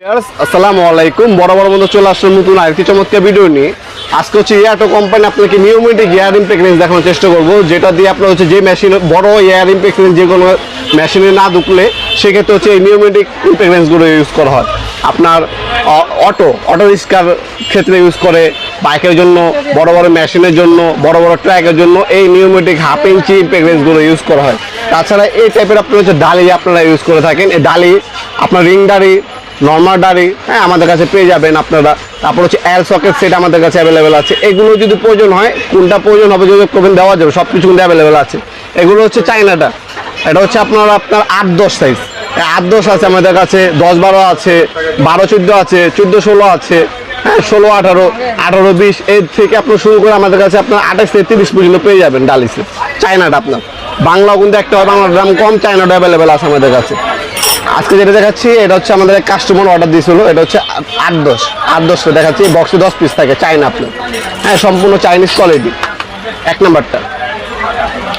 আসসালামু আলাইকুম। বরাবর মতো চলে আসলাম নতুন আরেকটি চমৎকার ভিডিও নিয়ে। আজকে হচ্ছে ইয়াটো কোম্পানি আপনাকে নিয়মিত এয়ার ইমপ্রেগনেন্স দেখানোর চেষ্টা করবো, যেটা দিয়ে আপনার হচ্ছে যে মেশিন বড় এয়ার ইমপ্রেগনেন্স যে কোনো মেশিনে না ঢুকলে সেক্ষেত্রে হচ্ছে এই নিউমেটিক ইমপ্রেগনেন্সগুলো ইউজ করা হয়। আপনার অটো রিক্সার ক্ষেত্রে ইউজ করে, বাইকের জন্য, বড় বড় মেশিনের জন্য, বড় বড় ট্র্যাকের জন্য এই নিউমেটিক হাফ ইঞ্চি ইমপ্রেগনেন্সগুলো ইউজ করা হয়। তাছাড়া এই টাইপের আপনার হচ্ছে ডালি আপনারা ইউজ করে থাকেন। এই ডালি আপনার রিং ডালি, নর্মাল ডাড়ি, হ্যাঁ, আমাদের কাছে পেয়ে যাবেন আপনারা। তারপর হচ্ছে এল সকেট সেট আমাদের কাছে অ্যাভেলেবেল আছে। এগুলো যদি প্রয়োজন হয়, কোনটা প্রয়োজন হবে যোগাযোগ করবেন, দেওয়া যাবে, সব কিছু কিন্তু অ্যাভেলেবেল আছে। এগুলো হচ্ছে চাইনাটা, এটা হচ্ছে আপনার 8-10 সাইজ, 8-10 আছে আমাদের কাছে, 10-12 আছে, 12-14 আছে, 14-16 আছে, হ্যাঁ, 16-18, 18-20 এর থেকে আপনার শুরু করে আমাদের কাছে আপনার 28-30 পর্যন্ত পেয়ে যাবেন ডালি সেট। চাইনাটা আপনার বাংলাও কিন্তু একটা হয়, বাংলার দাম কম, চাইনাটা অ্যাভেলেবেল আছে আমাদের কাছে। আজকে যেটা দেখাচ্ছি এটা হচ্ছে আমাদের এক কাস্টমার অর্ডার দিয়েছিল, এটা হচ্ছে 8-10 দেখাচ্ছি, বক্সে 10 পিস থাকে, চাইনা আপনার, হ্যাঁ, সম্পূর্ণ চাইনিজ কোয়ালিটি। এক নাম্বারটা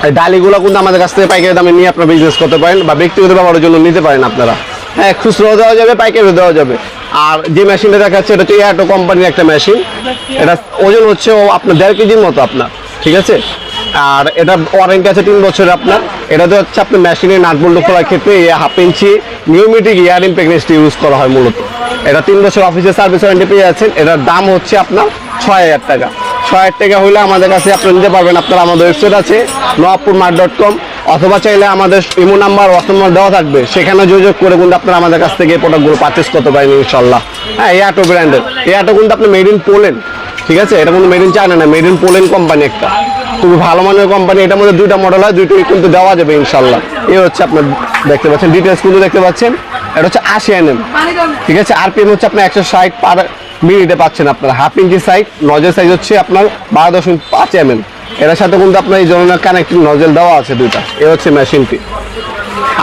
এই ডালিগুলো কিন্তু আমাদের কাছ থেকে পাইকারি দামে নিয়ে আপনারা বিজনেস করতে পারেন বা ব্যক্তিগত ব্যবহারের জন্য নিতে পারেন আপনারা, হ্যাঁ, খুচরো দেওয়া যাবে, পাইকারিও দেওয়া যাবে। আর যে মেশিনটা দেখাচ্ছে এটা হচ্ছে ইয়াটো কোম্পানির একটা মেশিন, এটা ওজন হচ্ছে আপনার 1.5 কেজির মতো আপনার, ঠিক আছে। আর এটা ওয়ারেন্টি আছে 3 বছরের আপনার। এটাতে হচ্ছে আপনার মেশিনের নাট বল্টু খোলার ক্ষেত্রে হাফ ইঞ্চি নিউমেটিক ইয়ার ইমপ্রেগনেন্সটি ইউজ করা হয় মূলত। এটা 3 বছর অফিসের সার্ভিস ওয়ারেন্টি পেয়ে যাচ্ছেন। এটার দাম হচ্ছে আপনার 6,000 টাকা। 6,000 টাকা হলে আমাদের কাছে আপনারা নিতে পারবেন। আপনার আমাদের ওয়েবসাইট আছে nawapurmart.com, অথবা চাইলে আমাদের ইমো নাম্বার, হোয়াটসঅ্যাপ নাম্বার দেওয়া থাকবে, সেখানে যোগাযোগ করে কিন্তু আপনারা আমাদের কাছ থেকে এই প্রোডাক্টগুলো পারচেস করতে পারেন ইনশাল্লাহ। হ্যাঁ, ইয়াটো ব্র্যান্ডের, ইয়াটো কিন্তু আপনি মেড ইন পোল্যান্ড, ঠিক আছে, এটা কিন্তু মেড ইন চায়না না, মেড ইন পোল্যান্ড কোম্পানি, একটা খুবই ভালো মানের কোম্পানি। এটার মধ্যে 2টা মডেল হয়, 2টোই কিন্তু দেওয়া যাবে ইনশাল্লাহ। এই হচ্ছে আপনার দেখতে পাচ্ছেন, ডিটেলস কিন্তু দেখতে পাচ্ছেন, এটা হচ্ছে 80 nm, ঠিক আছে। আরপিএম হচ্ছে আপনার 160 পার মিনিটে পাচ্ছেন আপনার। Half inch size, nozzle size হচ্ছে আপনার 12.5 mm। এটার সাথে কিন্তু আপনার এই ধরনের কানেক্টিং নজেল দেওয়া আছে 2টা। এই হচ্ছে মেশিনটি।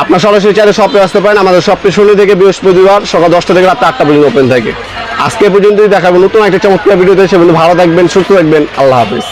আপনার সরাসরি চাইলে শপে আসতে পারেন। আমাদের শপটি শনি থেকে বৃহস্পতিবার সকাল 10টা থেকে রাত 8টা পর্যন্ত ওপেন থাকে। আজকে পর্যন্তই দেখাবো নতুন একটা চমৎকার ভিডিওতে। সে ভালো থাকবেন, সুস্থ থাকবেন, আল্লাহ হাফিজ।